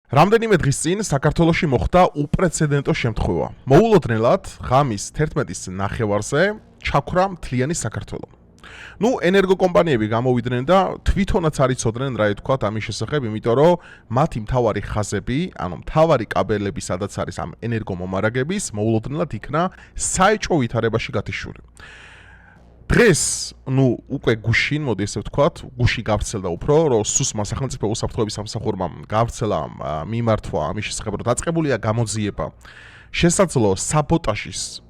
რამდენიმე დღის წინ საქართველოში მოხდა უპრეცედენტო შემთხვევა. მოულოდნელად ღამის 11-ის ნახევარზე ჩაქვრა მთლიანი საქართველო. ენერგოკომპანიები გამოვიდნენ და თვითონაც არ იცოდნენ რა ეთქვათ ამის შესახებ, იმიტომ რომ მათი მთავარი ხაზები, მთავარი კაბელები, სადაც არის ამ ენერგომომარაგების, მოულოდნელად იქნა საეჭვო ვითარებაში გათიშული. დღეს, უკვე გუშინ, მოდი ესე ვთქვათ, გუში გავრცელდა უფრო, რომ სუსმა სახელმწიფო უსაფრთხოების სამსახურმა გავრცელა მიმართვა ამის შესახებ, რომ დაწყებულია გამოძიება შესაძლო საბოტაჟის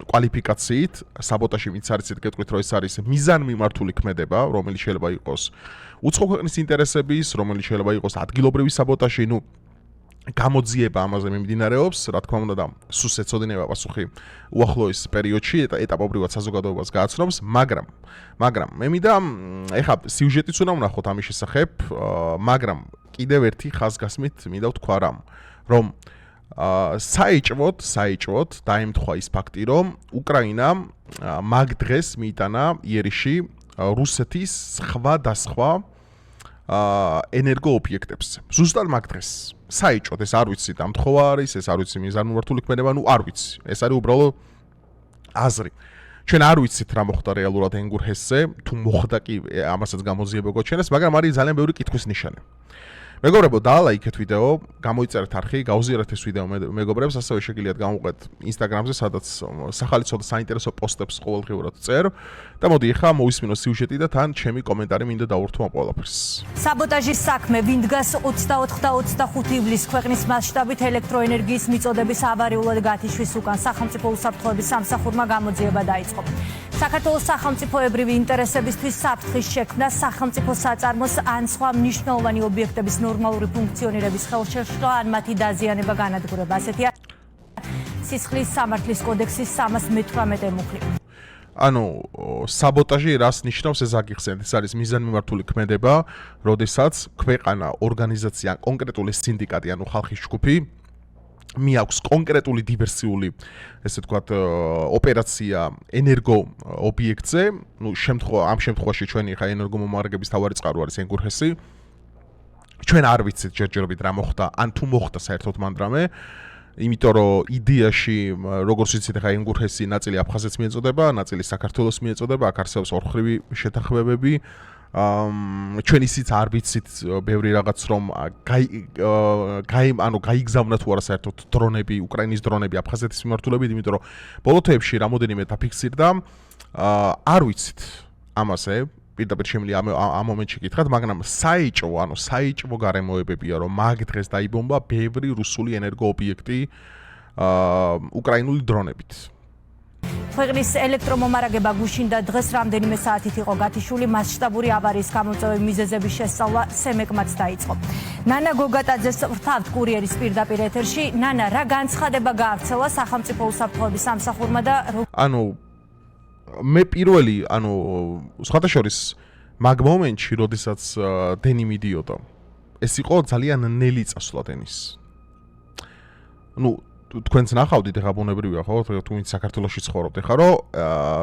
კვალიფიკაციით, საბოტაჟი ვინც არის გეტყვით, რომ ეს არის მიზანმიმართული ქმედება, რომელიც შეიძლება იყოს უცხო ქვეყნის ინტერესების, რომელიც შეიძლება იყოს ადგილობრივი საბოტაჟი, გამოძიება ამაზე მიმდინარეობს, რა თქმა უნდა და სუს ეცოდინება პასუხი უახლოეს პერიოდში, ეტაპობრივად საზოგადოებას გააცნობს, მაგრამ მე მინდა ეხლა სიუჟეტიც უნდა ვნახოთ ამის შესახებ, მაგრამ კიდევ ერთი ხაზგასმით მინდა ვთქვა რომ საეჭვოდ დაემთხვა ის ფაქტი, რომ უკრაინამ მაგ დღეს მიიტანა იერიში რუსეთის სხვადასხვა ენერგოობიექტებს. ზუსტად მაგ დღეს. საეჭვოდ, ეს არ ვიცი დამთხოვა არის, ეს არ ვიცი მიზანმიმართული ქმედება, არ ვიცი. ეს არის უბრალოდ აზრი. ჩვენ არ ვიცით რა მოხდა რეალურად ენგურჰესზე, თუ მოხდა კი ამასაც გამოძიება გოჩენეს, მაგრამ არის ძალიან ბევრი კითხვის ნიშანი. მეგობრებო, დაალაიქეთ ვიდეო, გამოიწერეთ არხი, გაუზიარეთ ეს ვიდეო მეგობრებს, ასევე შეგიძლიათ გამოვყეთ Instagram-ზე, სადაც სახალისო და საინტერესო პოსტებს ყოველდღიურად წერ და მოდი ახლა მოვისმინოთ სიუჟეტი და თან ჩემი კომენტარი მინდა დავურთო ამ ყველაფერს. საბოტაჟის საქმე ვინ დგას 24 და 25 ივლისს ქვეყნის მასშტაბით ელექტროენერგიის მიწოდების ავარიულად გათიშვის უკან სახელმწიფო უსაფრთხოების სამსახურმა გამოძიება დაიწყო. საქართველოს სახელმწიფოებრივი ინტერესებისთვის საფრთხის შექმნა სახელმწიფო საწარმოს ან სხვა მნიშვნელოვანი ობიექტების ნორმალური ფუნქციონირების ხელშეშლა ან მათი დაზიანება განადგურება. ასეთია სისხლის სამართლის კოდექსის 318 მუხლი. საბოტაჟი რას ნიშნავს ეს აგიხსენეთ, ეს არის მიზანმიმართული ქმედება, როდესაც ქვეყანა, ორგანიზაცია, კონკრეტული სინდიკატი, ხალხის ჯგუფი მიაქვს კონკრეტული დივერსიული, ესე ვთქვათ, ოპერაცია ენერგო ობიექტზე, ამ შემთხვევაში ჩვენი ხა ენერგომომარაგების თავარი წყარო არის ენგურჰესი. ჩვენ არ ვიცით ჯერჯერობით რა მოხდა, ან თუ მოხდა საერთოდ მანდრამე, იმიტომ რომ იდეაში, როგორც ვიცით, ხა ენგურჰესი ნაწილი აფხაზეთს მიეწოდება, ნაწილი საქართველოს მიეწოდება, აქ არსებობს ორხრივი შეთანხმებები. ჩვენ ისიც არ ვიცით ბევრი რაღაც რომ გაიგზავნა თუ არა საერთოდ დრონები, უკრაინის დრონები აფხაზეთის მიმართულებით, იმიტომ რომ ბოლო თვეებში რამოდენიმე დაფიქსირდა, არ ვიცით ამაზე, პირდაპირ შემიძლია ამ მომენტში გითხრათ, მაგრამ საეჭვო გარემოებებია, რომ მაგ დღეს დაიბომბა ბევრი რუსული ენერგოობიექტი უკრაინული დრონებით. ქვეყნის ელექტრომომარაგება გუშინ და დღეს რამდენიმე საათით იყო გათიშული, მასშტაბური ავარიის გამოწვევი მიზეზების შესწავლა სემეკმაც დაიწყო. ნანა გოგატაძეს ვთავთ კურიერის პირდაპირ ეთერში. ნანა, რა განცხადება გაავრცელა სახელმწიფო უსაფრთხოების სამსახურმა და მე პირველი, სხვათა შორის მაგ მომენტში, როდესაც დენი მიდიოდა, ეს იყო ძალიან ნელი წასვლა დენის. თქვენც ნახავდით, ეხა ბუნებრივია, ხო, თუ ვინც საქართველოში ცხოვრობთ, ეხა რომ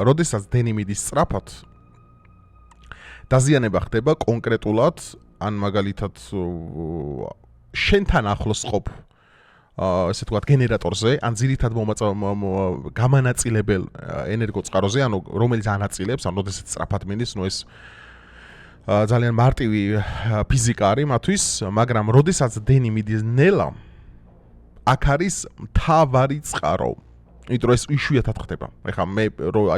როდესაც დენი მიდის სწრაფად, დაზიანება ხდება კონკრეტულად, ან მაგალითად შენთან ახლოს ყოფ ესე ვთქვათ გენერატორზე, ან ძირითად გამანაწილებელ ენერგოწყაროზე, რომელიც ანაწილებს, როდესაც სწრაფად მიდის, ეს ძალიან მარტივი ფიზიკა არის მათთვის, მაგრამ როდესაც დენი მიდის ნელა, აქ არის მთავარი წყარო. იმიტომ რომ ეს იშვიათად ხდება. ეხლა მე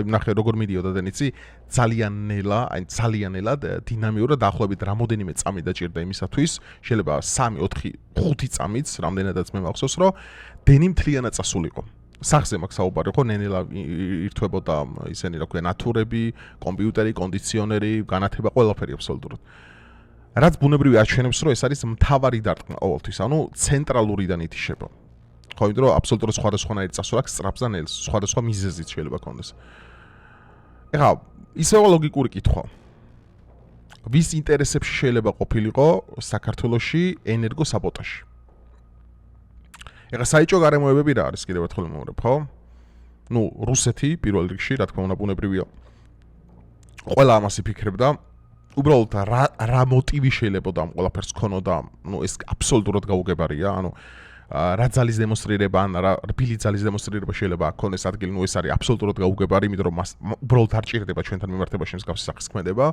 ნახე როგორ მიდიოდა დენიცი, ძალიან ნელად, დინამიურად დაახლოებით რამოდენიმე წამი დაჭირდა იმისათვის, შეიძლება 3, 4, 5 წამიც, რამდენადაც მე მახსოვს, რომ დენი მთლიანად წასულიყო. სახზე მაქვს საუბარი, ხო, ნელა ირთვებოდა ისენი, რა ქვია, ნათურები, კომპიუტერი, კონდიციონერი, განათება, ყველაფერი აბსოლუტურად. რაც ბუნებრივი აჩვენებს, რომ ეს არის მთავარი დარტყმა ყოველთვის, ცენტრალურიდან ითიშება. ხო, იმიტომ რომ აბსოლუტურად სხვადასხვანაირი წასვლა აქვს სწრაფზე ნელს, სხვადასხვა მიზეზით შეიძლება ქონდეს. ეხლა, ისევე ლოგიკური კითხვა. ვის ინტერესებში შეიძლება ყოფილიყო საქართველოში ენერგოსაბოტაჟი? ეხლა საეჭვო გარემოებები რა არის კიდევ ერთხელ მოვუყურებ, ხო? რუსეთი პირველ რიგში, რა თქმა უნდა, ბუნებრივია. ყველა ამას იფიქრებდა. უბრალოდ რა მოტივი შეიძლება და ამ ყველაფერს ქონოდა, ეს აბსოლუტურად გაუგებარია, რა ძალის დემონსტრირება ან რა რბილი ძალის დემონსტრირება შეიძლება აქ ქონდეს ადგილი, ეს არის აბსოლუტურად გაუგებარი, იმიტომ რომ მას უბრალოდ არ ჭირდება ჩვენთან მიმართებაში მსგავსი სახის ქმედება.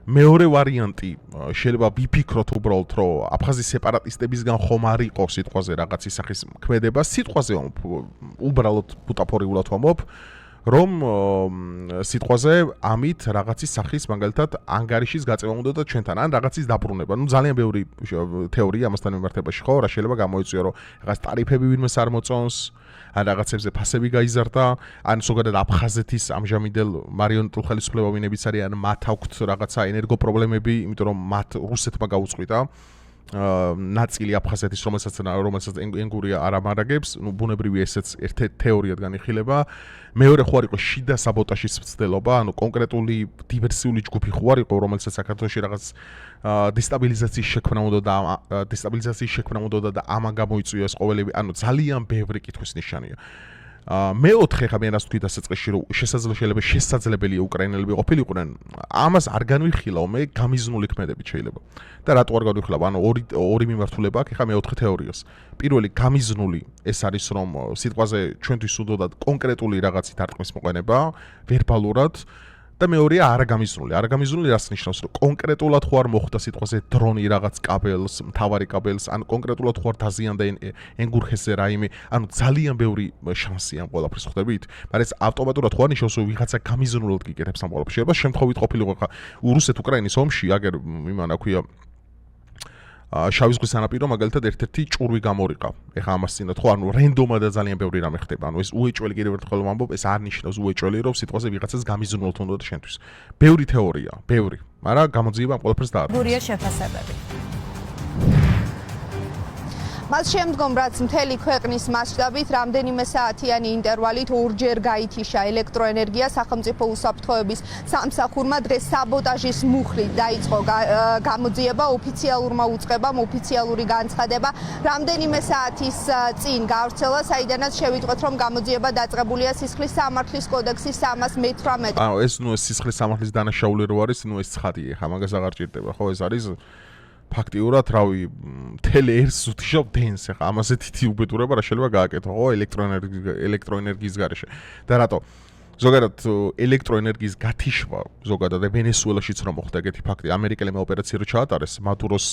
მეორე ვარიანტი შეიძლება ვიფიქროთ უბრალოდ რომ აფხაზის სეპარატისტებისგან ხომ არ იყო სიტყვაზე რაღაცის სახის ქმედება, სიტყვაზე უბრალოდ ბუტაფორიულად ვამბობ, რომ სიტყვაზე ამით რაღაცის სახის მაგალითად ანგარიშის გაწევა უნდა და ჩვენთან ან რაღაცის დაბრუნება. ძალიან ბევრი თეორია ამასთან მიმართებაში ხო, რა შეიძლება გამოიწვია, რომ რაღაც ტარიფები ვინმეს არ მოწონს, ან რაღაცებზე ფასები გაიზარდა, ან ზოგადად აფხაზეთის ამჟამინდელ მარიონეტულ ხელისუფლება ვინებიც არიან, მათ აქვთ რაღაცა ენერგო პრობლემები, იმიტომ რომ მათ რუსეთმა გაუწყვიტა ნაწილი აფხაზეთის, რომელსაც ენგურია არ ამარაგებს, ბუნებრივია ესეც ერთ-ერთი თეორიად განიხილება. მეორე ხო არ იყო შიდა საბოტაჟის მცდელობა, კონკრეტული დივერსიული ჯგუფი ხო არ იყო, რომელსაც საქართველოში რაღაც დესტაბილიზაციის შექმნა უნდა და ამან გამოიწვია ეს ყოველები, ძალიან ბევრი კითხვის ნიშანია. მეოთხე ხა მე რას თქვი დასაწყისში რომ შესაძლებელია უკრაინელები ყოფილიყვნენ, ამას არ განვიხილავ მე გამიზნული ქმედებით შეიძლება. და რატო არ განვიხილავ? ორი მიმართულება აქვს ხა მეოთხე თეორიას. პირველი გამიზნული ეს არის რომ სიტყვაზე ჩვენთვის უნდათ კონკრეტული რაღაცით არტყმის მოყენება, ვერბალურად და მეორეა არაგამიზნული რას ნიშნავს რომ კონკრეტულად ხო არ მოხდა სიტყვაზე დრონი რაღაც კაბელს, მთავარი კაბელს, ან კონკრეტულად ხო არ დაზიანდა ენგურხესზე რაიმე, ძალიან ბევრი შანსია ამ ყველაფერს ხვდებით, მაგრამ ეს ავტომატურად ხო არ ნიშნავს რომ ვიღაცა გამიზნულად გიკეთებს ამ ყველაფერს. შეიძლება შემთხვევით ყოფილიყო ხა რუსეთ-უკრაინის ომში, აგერ იმან აქვია შავი ზღვის სანაპირო მაგალითად ერთ-ერთი ჭურვი გამორიყა. ეხა ამას წინათ ხო რენდომად და ძალიან ბევრი რამე ხდება. ეს უეჭველი კიდევ ერთხელ ვამბობ, ეს არ ნიშნავს უეჭველი, რომ სიტყვაზე ვიღაცას გამიზნულად უნდა შენთვის. ბევრი თეორია, მაგრამ გამოძიება ამ ყველაფერს დაარღვევს. გურია შეფასებები. მას შემდგომ რაც მთელი ქვეყნის მასშტაბით რამდენიმე საათიანი ინტერვალით ორჯერ გაითიშა ელექტროენერგია სახელმწიფო უსაფრთხოების სამსახურმა, დღეს საბოტაჟის მუხლით დაიწყო გამოძიება, ოფიციალურმა უწყებამ ოფიციალური განცხადება რამდენიმე საათის წინ გავრცელა, საიდანაც შევიტყვეთ რომ გამოძიება დაწყებულია სისხლის სამართლის კოდექსის 318. ეს ეს სისხლის სამართლის დანაშაული რო არის, ეს ცხადია, ხა მაგას აღარ ჭირდება, ხო ეს არის ფაქტიურად, რავი, თელეერს უთიშავ დენს, ახლა ამაზე თითი უბედურება რა შეიძლება გააკეთო, ხო, ელექტროენერგიის გარეშე. და რატო? ზოგადად ელექტროენერგიის გათიშვა, ზოგადად ვენესუელაშიც რომ მოხდა ეგეთი ფაქტი, ამერიკელებმა ოპერაცია რო ჩაატარეს მადუროს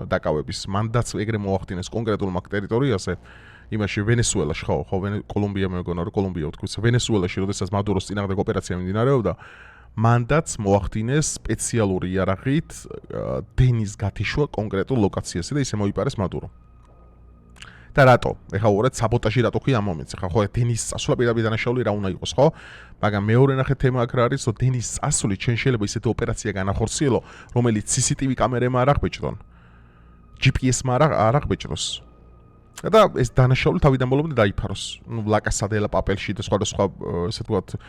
დაკავების მანდატს ეგრე მოახდინეს კონკრეტულ მაგ ტერიტორიაზე, იმაში ვენესუელაში, ხო, კოლუმბია მეგონა რომ კოლუმბია ვთქვი, ვენესუელაში, როდესაც მადუროს წინააღმდეგ ოპერაცია მიმდინარეობდა, მანდატს მოახდინეს სპეციალური იარაღით დენის გათიშვა კონკრეტულ ლოკაციაზე და ისე მოიპარეს მადურო. და რატო? ეხლა უყურეთ საბოტაჟი რატო ქვია ამ მომენტს? ეხლა ხო დენის წასვლა პირდაპირ დანაშაული რა უნდა იყოს, ხო? მაგრამ მეორე ნახე თემა აქ რა არის, რომ დენის წასული ჩვენ შეიძლება ისეთი ოპერაცია განახორციელო, რომელიც CCTV კამერებმა არ აღბეჭდონ. GPS-მა არ აღბეჭდოს. და ეს დანაშაული თავიდან ბოლომდე დაიფაროს. ლაკასადელა პაპელში და სხვა ესე ვთქვათ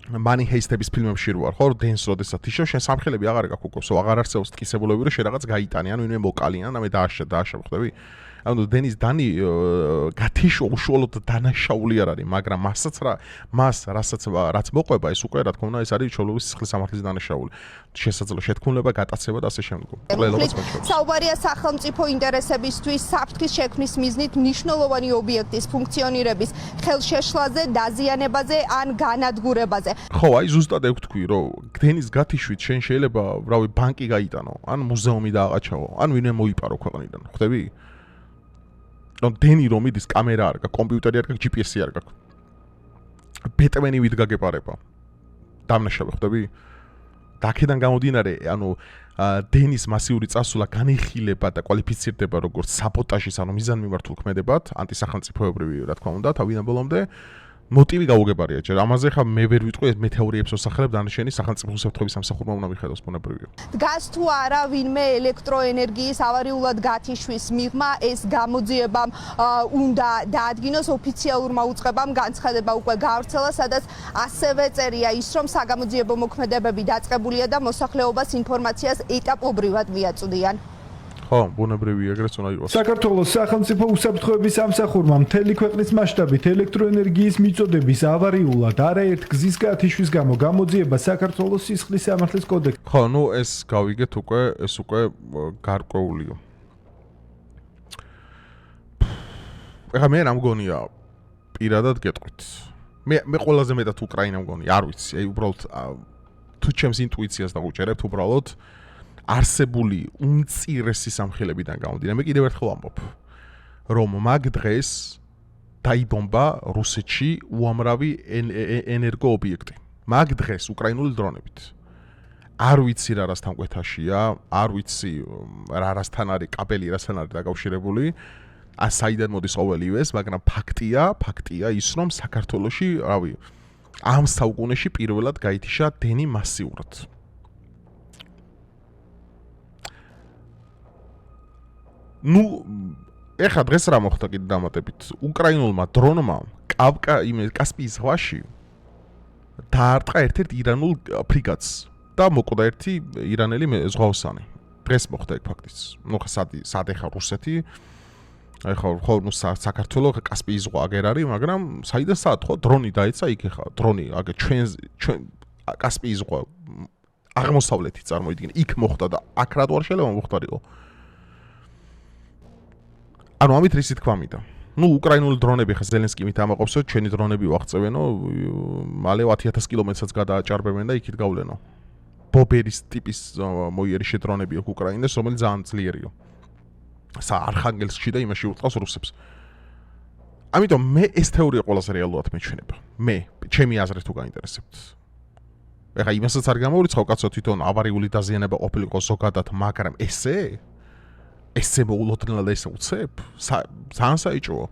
Money Heist-ების ფილმებში რო არ ხო დენს როდესაც თიშო შენ სამხელები აღარ გაქვს უკვე აღარ არსებობს ტკისებულები რომ შე რაღაც გაიტანი ან ვინმე მოკალიან და მე დააშა ხვდები ანუ დენის დანი გათიშო უშუალოდ დანაშაული არ არის მაგრამ რაც მოყვება ეს უკვე რა თქმა უნდა ეს არის ჩვეულებრივი სისხლის სამართლის დანაშაული შესაძლოა შეთქმულება გატაცება და ასე შემდგომ საუბარია სახელმწიფო ინტერესებისთვის საფრთხის შექმნის მიზნით მნიშვნელოვანი ობიექტის ფუნქციონირების ხელშეშლაზე დაზიანებაზე ან განადგურებაზე ხო აი ზუსტად ეგ თქვი რომ დენის გათიშვით შენ შეიძლება რავი ბანკი გაიტანო ან მუზეუმი დააყაჩავო ან ვინმე მოიპარო ქვეყნიდან ხვდები რომ დენი რომ იდის კამერა არ გაქვს, კომპიუტერი არ გაქვს, GPS-ი არ გაქვს. ბეტმენი ვით გაგეპარება. დამნაშავე ხვდები? დაკედან გამომდინარე, ანუ დენის მასიური წასვლა განიხილება და კვალიფიცირდება როგორც საბოტაჟის, ანუ მიზანმიმართულ ქმედებად, ანტისახელმწიფოებრივი, რა თქმა უნდა, თავიდან ბოლომდე მოტივი გაუგებარია. ჯერ ამაზე ხა მე ვერ ვიტყვი მე თეორიებს ვსახელებ დანაშენი სახელმწიფო უსაფრთხოების სამსახურმა უნდა მიხედოს ბუნებრივია. დგას თუ არა ვინმე ელექტროენერგიის ავარიულად გათიშვის მიღმა ეს გამოძიებამ უნდა დაადგინოს ოფიციალურმა უწყებამ განცხადება უკვე გავრცელა, სადაც ასევე წერია ის რომ საგამოძიებო მოქმედებები დაწყებულია და მოსახლეობას ინფორმაციას ეტაპობრივად მიაწვდიან. ხო, ბუნებრივი ეგრეც უნდა იყოს. საქართველოს სახელმწიფო უსაფრთხოების სამსახურმა მთელი ქვეყნის მასშტაბით ელექტროენერგიის მიწოდების ავარიულად არაერთ გზის გათიშვის გამო გამოძიება საქართველოს სისხლის სამართლის კოდექსი. ხო, ნუ ეს გავიგეთ უკვე, ეს უკვე გარკვეულია. ეხლა მე რა მგონია პირადად გეტყვით. მე ყველაზე მეტად უკრაინა მგონია, არ ვიცი, აი უბრალოდ თუ ჩემს ინტუიციას დავუჭერებთ, უბრალოდ არსებული უმწირესი სამხელებიდან გამომდინარე, მე კიდევ ერთხელ ამბობ, რომ მაგ დღეს დაიბომბა რუსეთში უამრავი ენერგოობიექტი. მაგ დღეს უკრაინული დრონებით. არ ვიცი რა რასთან კვეთაშია, არ ვიცი რა რასთან არის კაბელი, რასთან არის დაკავშირებული. საიდან მოდის ყოველივეს, მაგრამ ფაქტია ის, რომ საქართველოში, რავი, ამ საუკუნეში პირველად გაითიშა დენი მასიურად. ნუ, ეხლა დღეს რა მოხდა კიდე დამატებით? უკრაინულმა დრონმა კასპიის ზღვაში დაარტყა ერთ-ერთ ირანულ ფრიგატს და მოკვდა ერთი ირანელი ზღვაოსანი. დღეს მოხდა ეგ ფაქტიც. ნუ სად ეხა რუსეთი ხო ნუ საქართველო კასპიის ზღვა აგერ არის, მაგრამ საიდან საათ ხო დრონი დაეცა იქ ეხა დრონი აგერ ჩვენ კასპიის ზღვა აღმოსავლეთი წარმოიდგინე იქ მოხდა და აქ რატო არ შეიძლება მოხდარიყო? ანუ ამით რისი თქვა მინდა? ნუ უკრაინული დრონები ხა ზელენსკი მით ამაყობსო, ჩვენი დრონები ვაღწევენო, მალე 10,000 კილომეტრსაც გადააჭარბებენ და იქით გავლენო. ბობერის ტიპის მოიერიშე დრონები აქვს უკრაინას, რომელიც ძალიან ძლიერია. არხანგელსკში და იმაში უწყავს რუსებს. ამიტომ მე ეს თეორია ყველაზე რეალურად მეჩვენება. ჩემი აზრით თუ გაინტერესებთ. ეხა იმასაც არ გამოვრიცხავ კაცო თვითონ ავარიული დაზიანება ყოფილიყო ზოგადად, მაგრამ ესე მოულოდნელად ესე უცებ? ძალიან საიჭოა.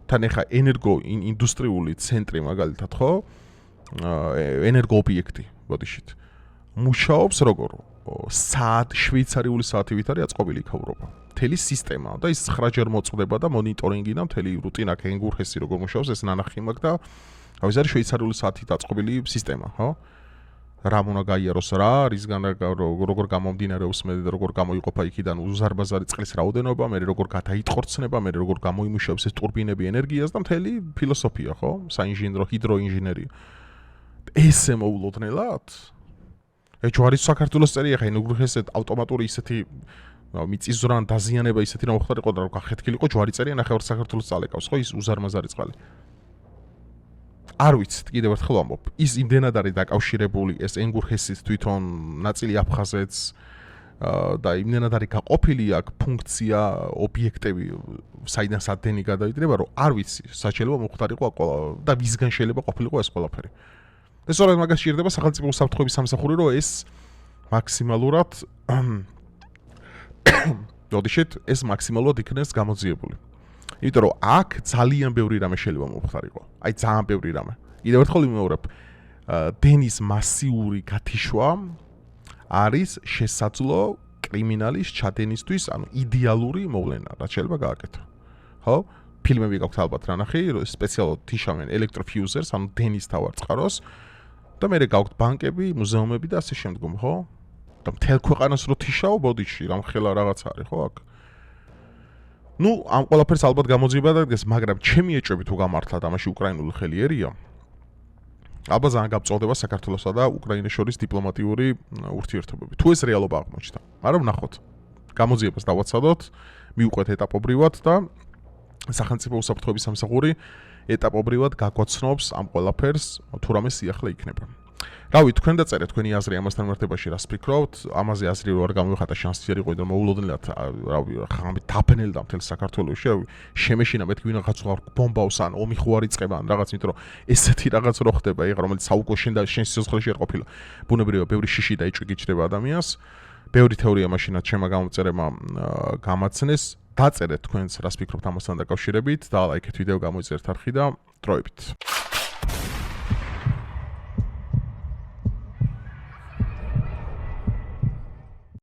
თან ეხა ენერგო ინდუსტრიული ცენტრი მაგალითად ხო? ენერგოობიექტი, ბოდიშით. მუშაობს როგორ? შვეიცარიული საათივით არის აწყობილი ქაურობა. მთელი სისტემა და ის 9-ჯერ მოწყვდება და მონიტორინგი და მთელი რუტინა კენგურჰესი როგორ მუშაობს, ეს ნანახი მაქვს და ეს არის შვეიცარიული საათით აწყობილი სისტემა, ხო? რა უნდა გაიაროს რა, რისგან როგორ გამომდინარეობს მე და როგორ გამოიყოფა იქიდან უზარმაზარი წყლის რაოდენობა, მე როგორ გადაიტყორცნება, მე როგორ გამოიმუშავებს ეს ტურბინები ენერგიას და მთელი ფილოსოფია, ხო? საინჟინრო, ჰიდროინჟინერია. ესე მოულოდნელად? ჯვარის საქართველოს წერი ახლა ინუგრუხესეთ ავტომატური ისეთი მიწისძვრან დაზიანება ისეთი რომ მოხდარიყო და რომ გახეთქილიყო ჯვარი წერია ნახევარ საქართველოს წალეკავს ხო ის უზარმაზარი წყალი. არ ვიცით კიდევ ერთხელ ვამბობ ის იმდენად არის დაკავშირებული ეს ენგურჰესის თვითონ ნაწილი აფხაზეთს და იმდენად არის გაყოფილი აქ ფუნქცია ობიექტები საიდან სადენი გადაიჭრება რომ არ ვიცი საჩელება მოხდარიყო და ვისგან შეიძლება ყოფილიყო ეს ყველაფერი. ეს სწორედ მაგას შეიძლება სახელმწიფო უსაფრთხოების სამსახური რომ ეს მაქსიმალურად დოდიშეთ ეს მაქსიმალურად იქნეს გამოძიებული. იმიტომ რომ აქ ძალიან ბევრი რამე შეიძლება მოხდარიყო. აი ძალიან ბევრი რამე. კიდევ ერთხელ ვიმეორებ, დენის მასიური გათიშვა არის შესაძლო კრიმინალის ჩადენისთვის, ანუ იდეალური მოვლენა, რაც შეიძლება გააკეთო. ხო? ფილმები გაქვთ ალბათ რა ნახე, სპეციალურად თიშავენ ელექტროფიუზერს, ანუ დენის თავარ წყაროს და მე გაქვთ ბანკები, მუზეუმები და ასე შემდგომ, ხო? და მთელ ქვეყანას რო თიშავ, ბოდიში, რამხელა რაღაც არის, ხო აქ? ნუ, ამ ყველაფერს ალბათ გამოძიება დადგეს, მაგრამ ჩემი ეჭვები თუ გამართლად ამაში უკრაინული ხელი ერია. ალბათ ძალიან გაბწოლდება საქართველოსა და უკრაინას შორის დიპლომატიური ურთიერთობები. თუ ეს რეალობა აღმოჩნდა. მაგრამ ნახოთ. გამოძიებას დავაცადოთ, მივყვეთ ეტაპობრივად და სახელმწიფო უსაფრთხოების სამსახური ეტაპობრივად გაგვაცნობს ამ ყველაფერს, თუ რამე სიახლე იქნება. რავი, თქვენ დაწერეთ თქვენი აზრი ამასთან მიმართებაში, რას ფიქრობთ? ამაზე აზრი რო არ გამოვიხატა შანსი არ იყო, რომ მოულოდნელად, რავი, ხამით დაფენელდა მთელ საქართველოში, რავი, შემეშინა მეთქი ვინახაც ვარ ბომბავს ან ომი ხო არ იწყება ან რაღაც, იმიტომ რომ ესეთი რაღაც რო ხდება, იღა რომელიც საუკეთესო შენ და შენ სიცოცხლეში არ ყოფილა. ბუნებრივია, ბევრი შიში და იჭვი გიჩნდება ადამიანს. ბევრი თეორია მაშინაც ჩემმა გამოწერებმა გამაცნეს. დაწერეთ თქვენს რას ფიქრობთ ამასთან დაკავშირებით და ლაიქეთ ვიდეო გამოიწერეთ არხი და დროებით.